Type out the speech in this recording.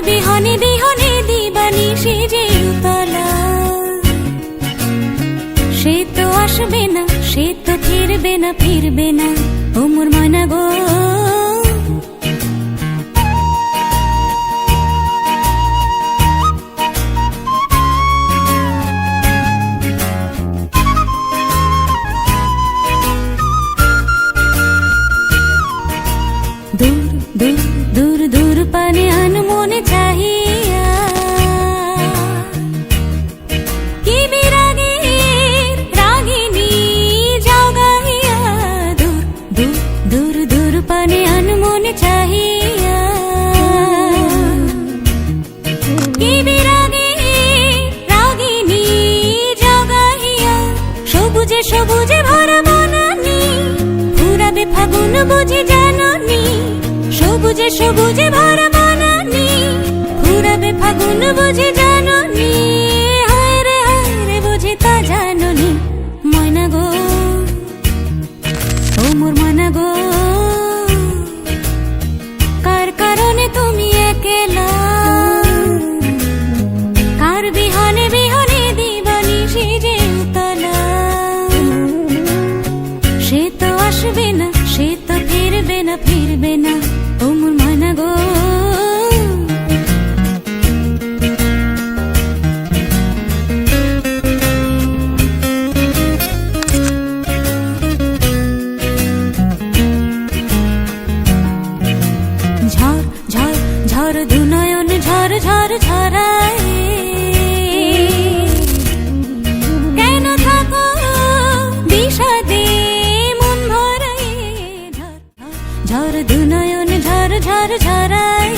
বিহনে বিহনে দিবানি সে যে উতলা, সে তো আসবে না, সে তো ফিরবে না, ফিরবে না ও মোর ময়না গো। দূর দূর দূর দূর পানে আনমনে চাহিয়া, কি বিরাগের রাগিনী যাও গাহিয়া। দূর দূর দূর দূর পানে আনমনে চাহিয়া, কি বিরাগের রাগিনী যাও গাহিয়া। সবুজে সবুজে ভরা বনানী, ফুরাবে ফাগুন বুঝি জাননি। সবুজে সবুজে ভরা বনানী, ফুরাবে ফাগুন বুঝি জাননি। হায় রে বুঝি তা জাননি ময়না গো, ও মোর ময়না গো। কার কারণে তুমি একলা, কার বিহনে বিহনে দিবানি সে যে উতলা। সে তো আসবে না, সে তো ফিরবে না, ফিরবে না ও মোর ময়না গো। ঝড় ঝড় ঝড় দুনয়ন ঝড় ঝড় ঝরায়, কেন থাকো বিষাদে মন ভরায়। ঝড় দুনয়ন ঝড় ঝড় ঝরায়,